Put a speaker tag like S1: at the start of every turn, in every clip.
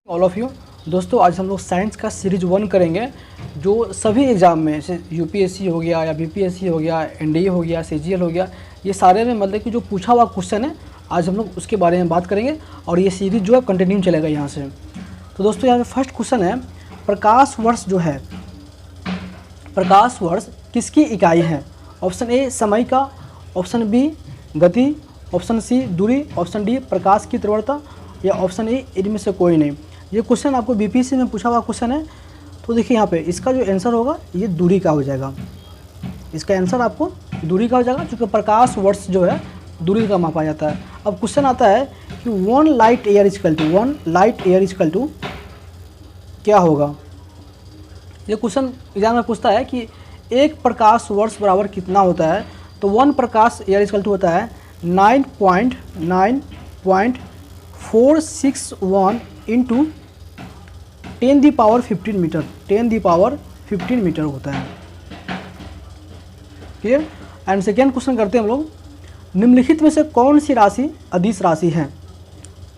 S1: All of you दोस्तों, आज हम लोग साइंस का सीरीज 1 करेंगे जो सभी एग्ज़ाम में, जैसे यूपीएससी हो गया या बीपीएससी हो गया, एनडीए हो गया, सीजीएल हो गया, ये सारे में मतलब कि जो पूछा हुआ क्वेश्चन है आज हम लोग उसके बारे में बात करेंगे और ये सीरीज जो है कंटिन्यू चलेगा यहाँ से। तो दोस्तों यहाँ पे फर्स्ट क्वेश्चन है, प्रकाश वर्ष जो है, प्रकाश वर्ष किसकी इकाई है? ऑप्शन ए समय का, ऑप्शन बी गति, ऑप्शन सी दूरी, ऑप्शन डी प्रकाश की तीव्रता या ऑप्शन ए इनमें से कोई नहीं। ये क्वेश्चन आपको बीपीएससी में पूछा हुआ क्वेश्चन है। तो देखिए यहाँ पे इसका जो आंसर होगा ये दूरी का हो जाएगा। इसका आंसर आपको दूरी का हो जाएगा, क्योंकि प्रकाश वर्ष जो है दूरी का मापा जाता है। अब क्वेश्चन आता है कि 1 लाइट ईयर इजकल टू क्या होगा? ये क्वेश्चन एग्जाम में पूछता है कि एक प्रकाश वर्ष बराबर कितना होता है। तो 1 प्रकाश ईयर इजकल टू होता है 9.461 इंटू 10⁻15 मीटर, 10⁻15 मीटर होता है। क्लियर? एंड सेकेंड क्वेश्चन करते हैं हम लोग, निम्नलिखित में से कौन सी राशि अदिश राशि है?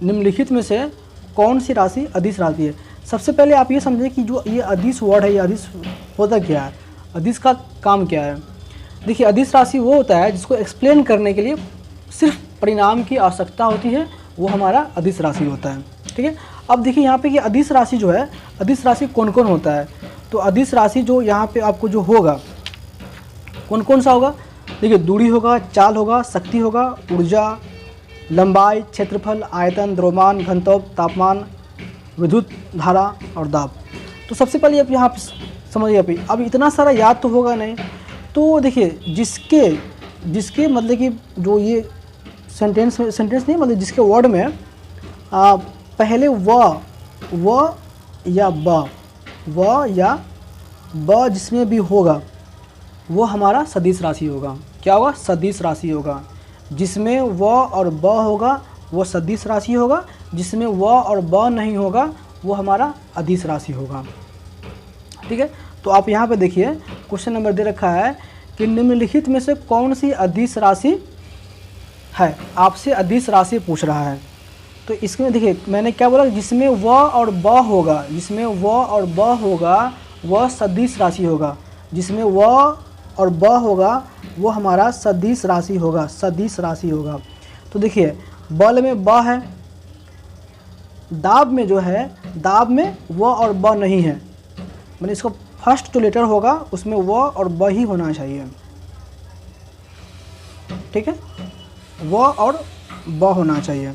S1: निम्नलिखित में से कौन सी राशि अदिश राशि है? सबसे पहले आप ये समझें कि जो ये अदिश वर्ड है, ये अदिश होता क्या है, अदिश का काम क्या है। देखिए अदिश राशि वो होता है जिसको एक्सप्लेन करने के लिए सिर्फ परिणाम की आवश्यकता होती है, वो हमारा अदिश राशि होता है। ठीक है, अब देखिए यहाँ पे कि अदिश राशि जो है, अदिश राशि कौन कौन होता है। तो अदिश राशि जो यहाँ पे आपको जो होगा कौन कौन सा होगा? देखिए दूरी होगा, चाल होगा, शक्ति होगा, ऊर्जा, लंबाई, क्षेत्रफल, आयतन, द्रव्यमान, घनत्व, तापमान, विद्युत धारा और दाब। तो सबसे पहले आप यहाँ पे समझिए, अब इतना सारा याद तो होगा नहीं। तो देखिए जिसके मतलब कि जो ये सेंटेंस नहीं, मतलब जिसके वर्ड में पहले व या ब जिसमें भी होगा वो हमारा सदिश राशि होगा। क्या होगा? सदिश राशि होगा। जिसमें व और ब होगा वो सदिश राशि होगा, जिसमें व और ब नहीं होगा वो हमारा अदिश राशि होगा। ठीक है, तो आप यहाँ पे देखिए क्वेश्चन नंबर दे रखा है कि निम्नलिखित में से कौन सी अदिश राशि है? आपसे अदिश राशि पूछ रहा है। तो इसमें देखिए मैंने क्या बोला, जिसमें व और ब होगा, जिसमें व और ब होगा वह सदिश राशि होगा। जिसमें व और ब होगा वो हमारा सदिश राशि होगा, सदिश राशि होगा। तो देखिए बल में ब है, दाब में जो है, दाब में व और ब नहीं है, मैंने इसको फर्स्ट जो लेटर होगा उसमें व और ब ही होना चाहिए। ठीक है, व और ब होना चाहिए।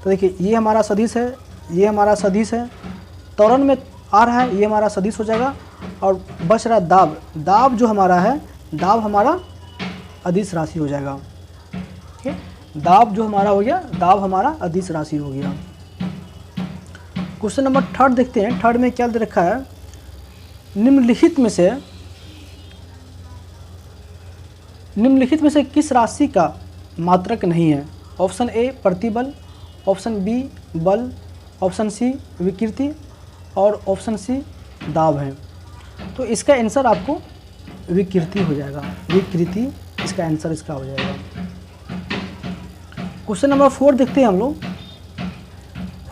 S1: तो देखिए ये हमारा सदिश है, ये हमारा सदिश है, त्वरण में आ रहा है, ये हमारा सदिश हो जाएगा। और बच रहा दाब, दाब जो हमारा है, दाब हमारा अदिश राशि हो जाएगा। ठीक है, दाब जो हमारा हो गया, दाब हमारा अदिश राशि हो गया। क्वेश्चन नंबर 3 देखते हैं। 3 में क्या दे रखा है, निम्नलिखित में से किस राशि का मात्रक नहीं है? ऑप्शन ए प्रतिबल, ऑप्शन बी बल, ऑप्शन सी विकृति और ऑप्शन सी दाब है। तो इसका आंसर आपको विकृति हो जाएगा, विकृति इसका आंसर इसका हो जाएगा। क्वेश्चन नंबर 4 देखते हैं हम लोग।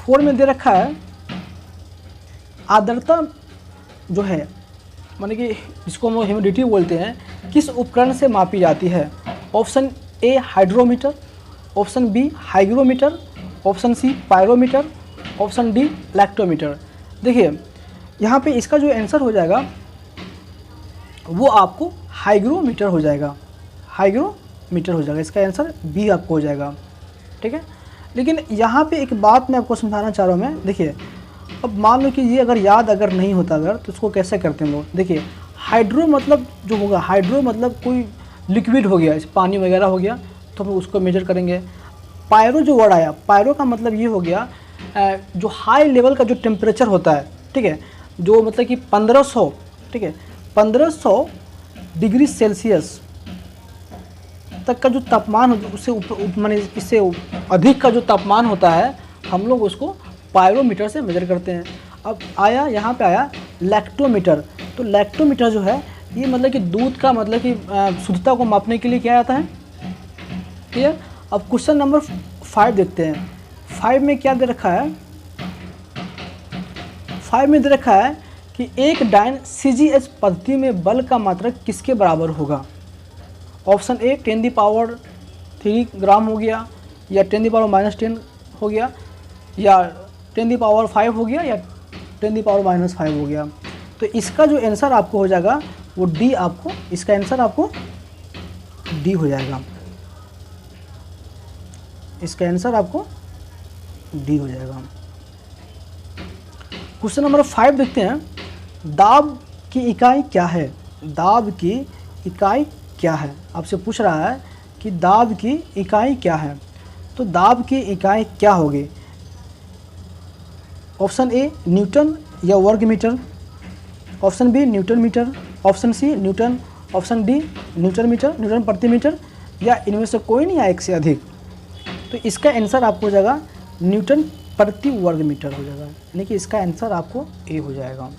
S1: 4 में दे रखा है आर्द्रता जो है, माने कि जिसको हम ह्यूमिडिटी बोलते हैं, किस उपकरण से मापी जाती है? Option A hydrometer, option B hygrometer, option C pyrometer, option D lactometer. देखिए यहाँ पे इसका जो आंसर हो जाएगा वो आपको हाइग्रोमीटर हो जाएगा, हाइग्रोमीटर हो जाएगा। इसका आंसर बी आपको हो जाएगा। ठीक है, लेकिन यहाँ पे एक बात मैं आपको समझाना चाह रहा हूँ मैं। देखिए अब मान लो कि ये अगर याद अगर नहीं होता तो इसको कैसे करते हैं लोग। देखिए हाइड्रो मतलब जो होगा, हाइड्रो मतलब कोई लिक्विड हो गया, पानी वगैरह हो गया, तो हम उसको मेजर करेंगे। पायरो जो वर्ड आया, पायरो का मतलब ये हो गया जो हाई लेवल का जो टेम्परेचर होता है, ठीक है, जो मतलब कि 1500, ठीक है, 1500 डिग्री सेल्सियस तक का जो तापमान उससे माने इससे अधिक का जो तापमान होता है, हम लोग उसको पायरोमीटर से मेजर करते हैं। अब आया यहाँ पे आया लैक्टोमीटर। तो लैक्टोमीटर जो है ये मतलब कि दूध का मतलब कि शुद्धता को मापने के लिए क्या आता है। क्लियर? अब क्वेश्चन नंबर 5 देखते हैं। 5 में क्या दे रखा है, 5 में दे रखा है कि एक डायन CGH पद्धति में बल का मात्रक किसके बराबर होगा। ऑप्शन ए 10³ ग्राम हो गया, या 10⁻⁻10 हो गया, या 10⁵ हो गया, या 10⁻⁻5 हो गया। तो इसका जो आंसर आपको हो जाएगा वो डी, आपको इसका आंसर आपको डी हो जाएगा। इसका आंसर आपको डी हो जाएगा। क्वेश्चन नंबर 5 देखते हैं। दाब की इकाई क्या है। दाब की इकाई क्या है, आपसे पूछ रहा है कि दाब की इकाई क्या है। तो दाब की इकाई क्या होगी। ऑप्शन ए न्यूटन या वर्ग metre, option B newton metre, option C newton, option D newton metre, newton प्रति मीटर, या इनमें से कोई नहीं या एक से अधिक। तो इसका आंसर आपको हो जाएगा न्यूटन प्रति वर्ग मीटर हो जाएगा, यानी कि इसका आंसर आपको ए हो जाएगा।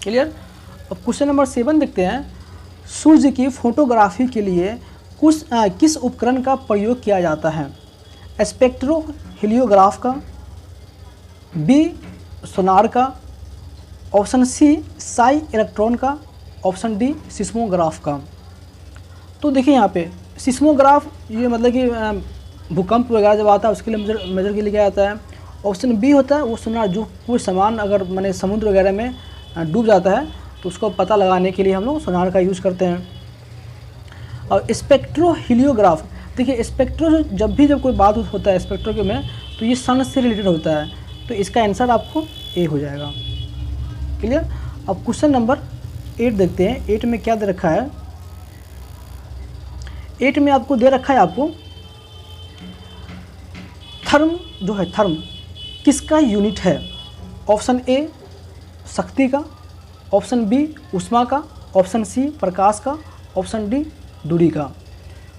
S1: क्लियर। अब क्वेश्चन नंबर 7 देखते हैं। सूर्य की फोटोग्राफी के लिए किस उपकरण का प्रयोग किया जाता है। स्पेक्ट्रो हेलियोग्राफ का, बी सोनार का, ऑप्शन सी साई इलेक्ट्रॉन का, ऑप्शन डी सिस्मोग्राफ का। तो देखिए यहाँ पे सिस्मोग्राफ ये मतलब कि भूकंप वगैरह जब आता है उसके लिए मेजर के लिए क्या जाता है। ऑप्शन बी होता है वो सोनार, जो कोई सामान अगर मैंने समुद्र वगैरह में डूब जाता है तो उसको पता लगाने के लिए हम लोग सोनार का यूज़ करते हैं। और स्पेक्ट्रो हेलियोग्राफ, देखिए स्पेक्ट्रो जब कोई बात होता है स्पेक्ट्रो के में, तो ये सन से रिलेटेड होता है, तो इसका आंसर आपको ए हो जाएगा। क्लियर। अब क्वेश्चन नंबर 8 देखते हैं। 8 में क्या दे रखा है। 8 में आपको दे रखा है आपको थर्म जो है, थर्म किसका यूनिट है। ऑप्शन ए शक्ति का, ऑप्शन बी ऊष्मा का, ऑप्शन सी प्रकाश का, ऑप्शन डी दूरी का।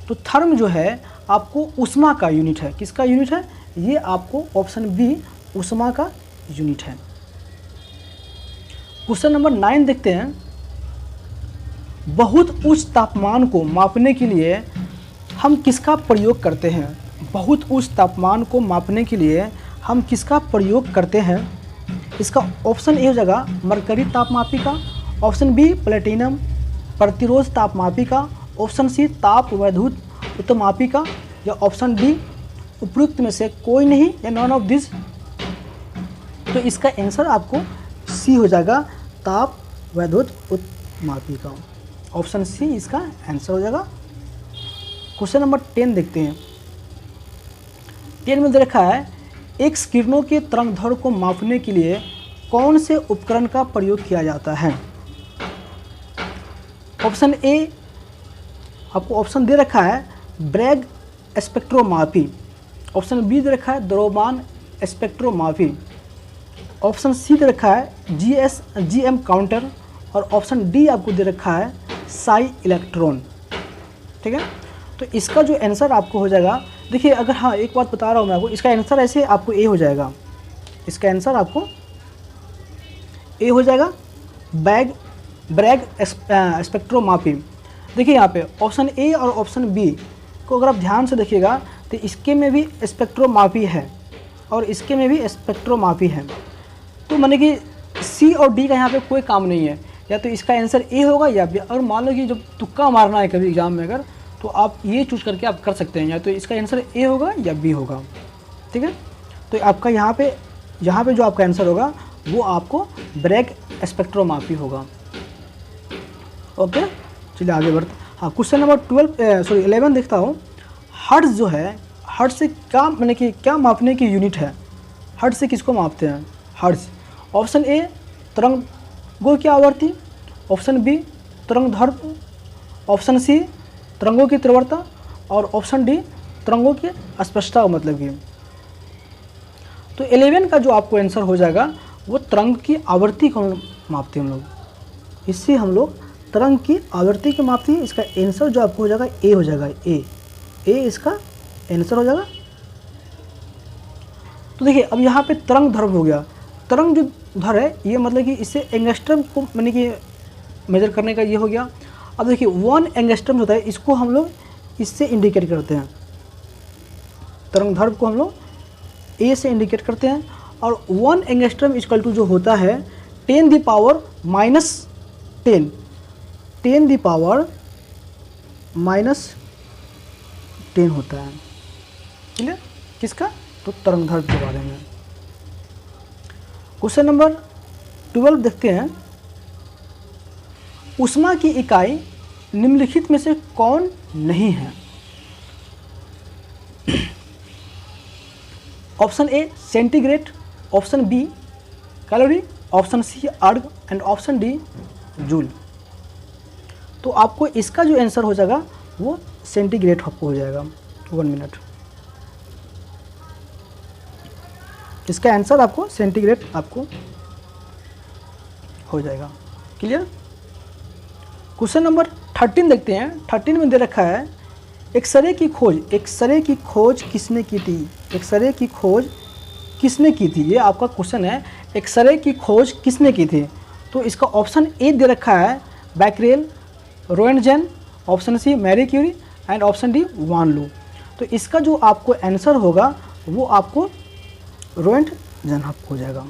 S1: तो थर्म जो है आपको ऊष्मा का यूनिट है। किसका यूनिट है ये, आपको ऑप्शन बी ऊष्मा का यूनिट है। क्वेश्चन नंबर 9 देखते हैं। बहुत उच्च तापमान को मापने के लिए हम किसका प्रयोग करते हैं। बहुत उच्च तापमान को मापने के लिए हम किसका प्रयोग करते हैं। इसका ऑप्शन ए हो जाएगा मरकरी तापमापी का, ऑप्शन बी प्लेटिनम प्रतिरोध तापमापी का, ऑप्शन सी ताप वैद्युत उत्तमापी का, या ऑप्शन डी उपयुक्त में से कोई नहीं या नॉन ऑफ दिस। तो इसका आंसर आपको सी हो जाएगा ताप वैद्युत उत्तमापी का। ऑप्शन सी इसका आंसर हो जाएगा। क्वेश्चन नंबर 10 देखते हैं। 10 में दे रखा है एक्स किरणों के तरंगदैर्घ्य को मापने के लिए कौन से उपकरण का प्रयोग किया जाता है। ऑप्शन ए आपको ऑप्शन दे रखा है ब्रैग स्पेक्ट्रोमापी, ऑप्शन बी दे रखा है द्रव्यमान स्पेक्ट्रोमापी, ऑप्शन सी दे रखा है GM काउंटर, और ऑप्शन डी आपको दे रखा है साई इलेक्ट्रॉन। ठीक है। तो इसका जो आंसर आपको हो जाएगा, देखिए अगर हाँ एक बात बता रहा हूँ मैं आपको, इसका आंसर ऐसे आपको ए हो जाएगा। इसका आंसर आपको ए हो जाएगा ब्रैग स्पेक्ट्रोमापी। देखिए यहाँ पे ऑप्शन ए और ऑप्शन बी को अगर आप ध्यान से देखिएगा तो इसके में भी स्पेक्ट्रोमापी है और इसके में भी स्पेक्ट्रोमापी है। तो माने कि सी और डी का यहाँ पे कोई काम नहीं है, या तो इसका आंसर ए होगा या बी। अगर मान लो कि जब तुक्का मारना है कभी एग्जाम में अगर, तो आप ये चूज करके आप कर सकते हैं, या तो इसका आंसर ए होगा या बी होगा। ठीक है। तो आपका यहाँ पे जो आपका आंसर होगा वो आपको ब्रैग स्पेक्ट्रोमापी होगा। ओके चलिए आगे बढ़ते। हाँ क्वेश्चन नंबर 11 देखता हूँ। हर्ट्ज जो है, हर्ट्ज से क्या माने कि क्या मापने की यूनिट है। हर्ट्ज से किसको मापते हैं। हर्ट्ज ऑप्शन ए तरंगों की आवृत्ति, ऑप्शन बी तरंगदैर्घ्य, ऑप्शन सी तरंगों की तीव्रता, और ऑप्शन डी तरंगों की स्पष्टता मतलब की। तो 11 का जो आपको आंसर हो जाएगा वो तरंग की आवृत्ति को मापते हैं हम लोग। इससे हम लोग तरंग की आवृत्ति को मापते हैं। इसका आंसर जो आपको हो जाएगा ए हो जाएगा। ए इसका आंसर हो जाएगा। तो देखिए अब यहाँ पे तरंग दैर्घ्य हो गया। तरंग जो दैर्घ्य है ये मतलब कि इससे एंगस्ट्रम को माने कि मेजर करने का ये हो गया। अब देखिए 1 एंगस्ट्रम होता है, इसको हम लोग इससे इंडिकेट करते हैं। तरंग दैर्घ्य को हम लोग ए से इंडिकेट करते हैं, और 1 एंगस्ट्रम इक्वल टू जो होता है 10 द पावर -10, 10 द पावर -10 होता है। क्लियर? किसका? तो तरंगदैर्घ्य के बारे में। क्वेश्चन नंबर 12 देखते हैं। ऊष्मा की इकाई निम्नलिखित में से कौन नहीं है? Option A centigrade, option B calorie, option C erg and option D joule. तो आपको इसका जो आंसर हो जाएगा वो सेंटीग्रेड आपको हो जाएगा। 1 मिनट, इसका आंसर आपको सेंटीग्रेड आपको हो जाएगा। क्लियर? क्वेश्चन नंबर 13 देखते हैं। 13 में दे रखा है एक्सरे की खोज, एक्सरे की खोज किसने की थी? एक्सरे की खोज किसने की थी? ये आपका क्वेश्चन है, एक्सरे की खोज किसने की थी? तो इसका ऑप्शन ए दे रखा है Becquerel, Roentgen, option C Marie Curie and option D वान लू। तो इसका जो आपको आंसर होगा वो आपको रोएंटजेन हो जाएगा।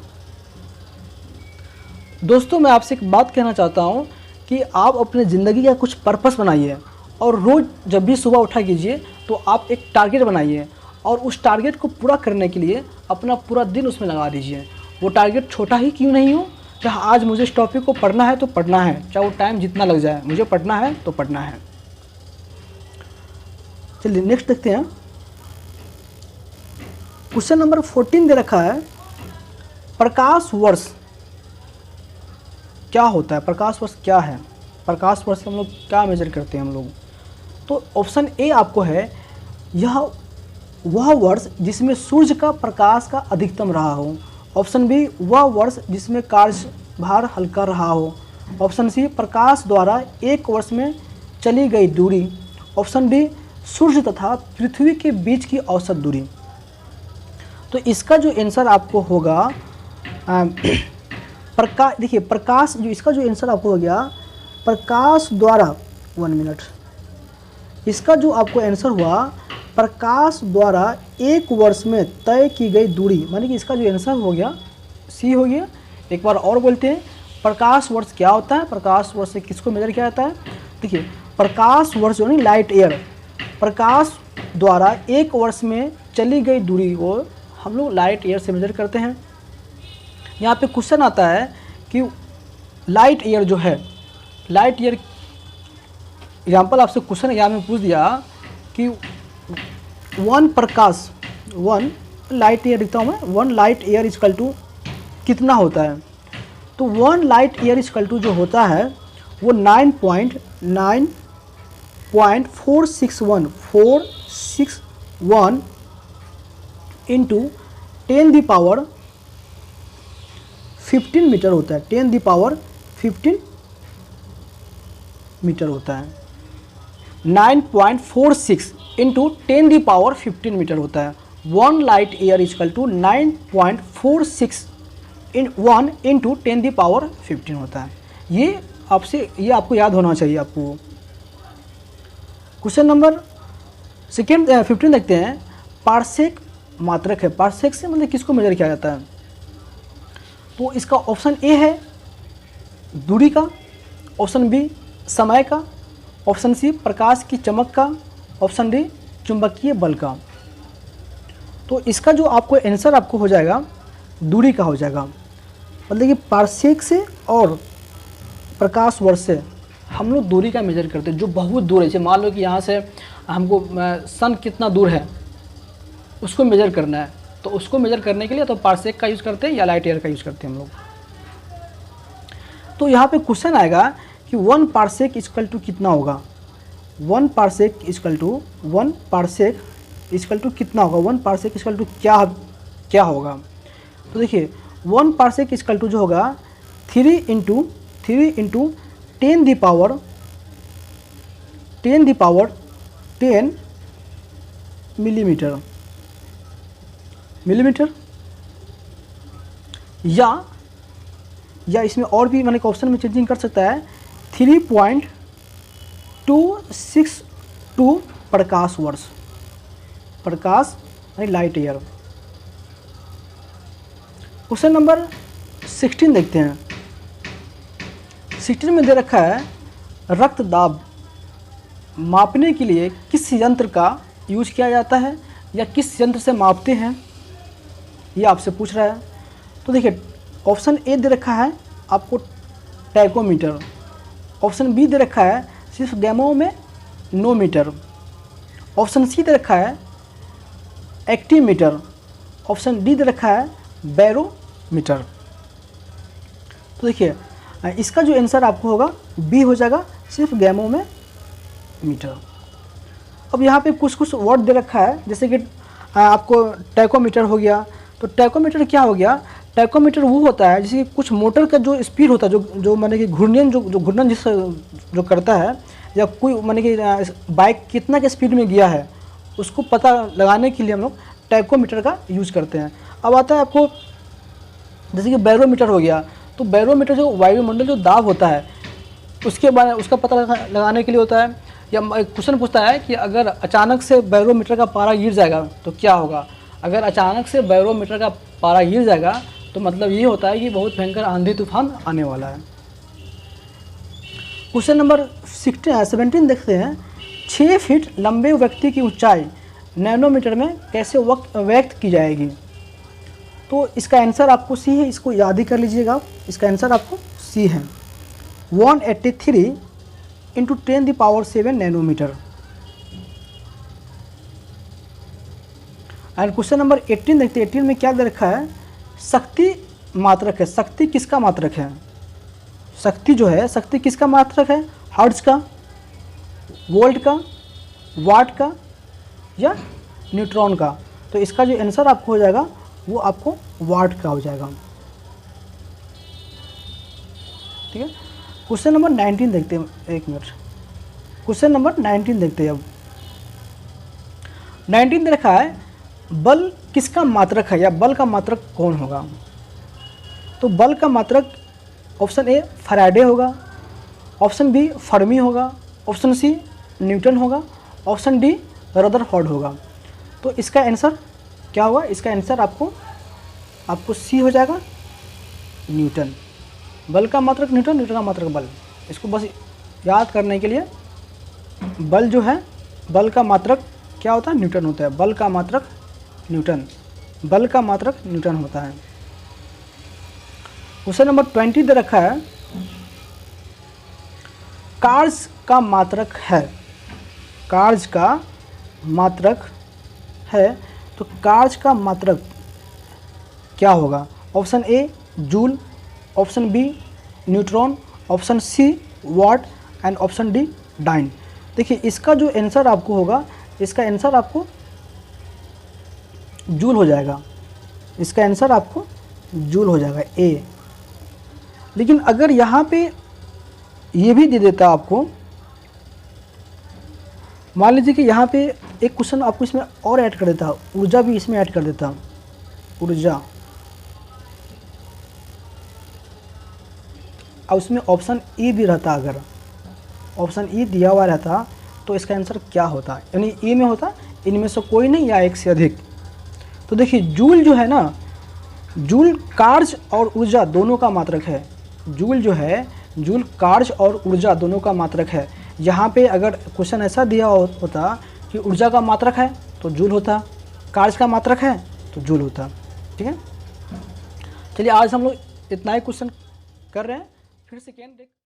S1: दोस्तों मैं आपसे एक बात कहना चाहता हूँ कि आप अपने ज़िंदगी का कुछ पर्पस बनाइए और रोज़ जब भी सुबह उठा कीजिए तो आप एक टारगेट बनाइए और उस टारगेट को पूरा करने के लिए अपना पूरा दिन उसमें लगा दीजिए। वो टारगेट छोटा ही क्यों नहीं हो, चाहे आज मुझे इस टॉपिक को पढ़ना है तो पढ़ना है, चाहे वो टाइम जितना लग जाए, मुझे पढ़ना है तो पढ़ना है। चलिए नेक्स्ट देखते हैं। क्वेश्चन नंबर 14 दे रखा है प्रकाश वर्ष क्या होता है? प्रकाश वर्ष क्या है? प्रकाश वर्ष से हम लोग क्या मेजर करते हैं हम लोग? तो ऑप्शन ए आपको है यह वह वर्ष जिसमें सूर्य का प्रकाश का अधिकतम रहा हो, ऑप्शन बी वह वर्ष जिसमें कार्यभार हल्का रहा हो, ऑप्शन सी प्रकाश द्वारा एक वर्ष में चली गई दूरी, ऑप्शन डी सूर्य तथा पृथ्वी के बीच की औसत दूरी। तो इसका जो आंसर आपको होगा प्रकाश, देखिए प्रकाश जो इसका जो आंसर आपको हो गया प्रकाश द्वारा 1 मिनट, इसका जो आपको आंसर हुआ प्रकाश द्वारा एक वर्ष में तय की गई दूरी, माने कि इसका जो आंसर हो गया सी हो गया। एक बार और बोलते हैं प्रकाश वर्ष क्या होता है? प्रकाश वर्ष से किसको मेजर किया जाता है? देखिए प्रकाश वर्ष जो नहीं लाइट ईयर, प्रकाश द्वारा एक वर्ष में चली गई दूरी को हम लोग लाइट ईयर से मेजर करते हैं। यहाँ पे क्वेश्चन आता है कि लाइट ईयर जो है, लाइट ईयर एग्जाम्पल आपसे क्वेश्चन यहाँ में पूछ दिया कि 1 प्रकाश 1 लाइट ईयर लिखता हूँ मैं, 1 लाइट ईयर इक्वल टू कितना होता है? तो 1 लाइट ईयर इक्वल टू जो होता है वो 9.461 इंटू 10 द पावर 15 मीटर होता है। 10 द पावर 15 मीटर होता है। 9.46 इंटू 10 द पावर 15 मीटर होता है। 1 light year equal to 9.46 in 1 into 10 the power 15 होता है। ये आपको याद होना चाहिए आपको। क्वेश्चन नंबर 15 देखते हैं। पारसेक मात्रक है। पारसेक से मतलब किसको मेजर किया जाता है? तो इसका ऑप्शन ए है दूरी का, ऑप्शन बी समय का, ऑप्शन सी प्रकाश की चमक का, ऑप्शन डी चुंबकीय बल का। तो इसका जो आपको आंसर आपको हो जाएगा दूरी का हो जाएगा। मतलब कि पारसेक से और प्रकाश वर्ष से हम लोग दूरी का मेजर करते हैं जो बहुत दूर है। जैसे मान लो कि यहाँ से हमको सन कितना दूर है उसको मेजर करना है, तो उसको मेजर करने के लिए तो पारसेक का यूज़ करते हैं या लाइट ईयर का यूज़ करते हैं हम लोग। तो यहाँ पे क्वेश्चन आएगा कि 1 पारसेक इक्वल टू कितना होगा? 1 पारसेक इक्वल टू कितना होगा? 1 पारसेक इक्वल टू क्या होगा? तो देखिए 1 पारसेक इक्वल टू जो होगा 3 इंटू 10 द पावर 10 मिलीमीटर या इसमें और भी मैंने ऑप्शन में चेंजिंग कर सकता है 3.262 प्रकाश यानी लाइट ईयर। क्वेश्चन नंबर 16 देखते हैं। 16 में दे रखा है रक्त दाब मापने के लिए किस यंत्र का यूज किया जाता है या किस यंत्र से मापते हैं, ये आपसे पूछ रहा है। तो देखिए ऑप्शन ए दे रखा है आपको टैकोमीटर, ऑप्शन बी दे रखा है सिर्फ गैमो में नोमीटर, ऑप्शन सी दे रखा है एक्टीमीटर, ऑप्शन डी दे रखा है बैरोमीटर। तो देखिए इसका जो आंसर आपको होगा बी हो जाएगा, सिर्फ गैमो में मीटर। अब यहाँ पे कुछ कुछ वर्ड दे रखा है, जैसे कि आपको टैकोमीटर हो गया। तो टैकोमीटर क्या हो गया, टैकोमीटर वो होता है जैसे कि कुछ मोटर का जो स्पीड होता है, जो माने कि घूर्णन जो घूर्णन जिस जो करता है, या कोई माने कि बाइक कितना के स्पीड में गया है उसको पता लगाने के लिए हम लोग टैकोमीटर का यूज करते हैं। अब आता है आपको जैसे कि बैरोमीटर हो गया। तो बैरोमीटर जो वायुमंडल जो दाब होता है उसके बारे उसका पता लगाने के लिए होता है। या क्वेश्चन पूछता है कि अगर अचानक से बैरोमीटर का पारा गिर जाएगा तो क्या होगा। अगर अचानक से बैरोमीटर का पारा गिर जाएगा तो मतलब ये होता है कि बहुत भयंकर आंधी तूफान आने वाला है। क्वेश्चन नंबर 17 देखते हैं। 6 फीट लंबे व्यक्ति की ऊंचाई नैनोमीटर में कैसे व्यक्त की जाएगी। तो इसका आंसर आपको सी है, इसको याद ही कर लीजिएगा। इसका आंसर आपको सी है 183 into 10⁻7 nanometre. And question number 18 देखते हैं। 18 में क्या दे रखा है, शक्ति मात्रक है। शक्ति किसका मात्रक है, शक्ति जो है शक्ति किसका मात्रक है, हर्ट्ज का, वोल्ट का, वाट का या न्यूट्रॉन का। तो इसका जो आंसर आपको हो जाएगा वो आपको वाट का हो जाएगा। ठीक है। क्वेश्चन नंबर 19 देखते हैं, एक मिनट। क्वेश्चन नंबर 19 देखते हैं। अब 19 दे रखा है बल किसका मात्रक है या बल का मात्रक कौन होगा। तो बल का मात्रक ऑप्शन ए फैराडे होगा, ऑप्शन बी फर्मी होगा, ऑप्शन सी न्यूटन होगा, ऑप्शन डी रदरफोर्ड होगा। तो इसका आंसर क्या होगा, इसका आंसर आपको सी हो जाएगा, न्यूटन। बल का मात्रक न्यूटन, न्यूटन का मात्रक बल। इसको बस याद करने के लिए, बल जो है बल का मात्रक क्या होता है, न्यूटन होता है। बल का मात्रक न्यूटन, बल का मात्रक न्यूटन होता है। क्वेश्चन नंबर 20 दे रखा है कार्य का मात्रक है। कार्य का मात्रक है, तो कार्य का मात्रक क्या होगा। Option A joule, option B neutron, option C watt and option D dyne. देखिए इसका जो आंसर आपको होगा, इसका आंसर आपको जूल हो जाएगा। इसका आंसर आपको जूल हो जाएगा ए। लेकिन अगर यहाँ पे ये भी दे देता आपको, मान लीजिए कि यहाँ पे एक क्वेश्चन आपको इसमें और ऐड कर देता, ऊर्जा भी इसमें ऐड कर देता, ऊर्जा, और उसमें ऑप्शन ई भी रहता, अगर ऑप्शन ई दिया हुआ रहता तो इसका आंसर क्या होता, यानी ई में होता इनमें से कोई नहीं या एक से अधिक। तो देखिए जूल जो है ना, जूल कार्य और ऊर्जा दोनों का मात्रक है। जूल जो है, जूल कार्य और ऊर्जा दोनों का मात्रक है। यहाँ पे अगर क्वेश्चन ऐसा दिया होता कि ऊर्जा का मात्रक है तो जूल होता, कार्य का मात्रक है तो जूल होता। ठीक है, चलिए आज हम लोग इतना ही क्वेश्चन कर रहे हैं। फिर सेकेंड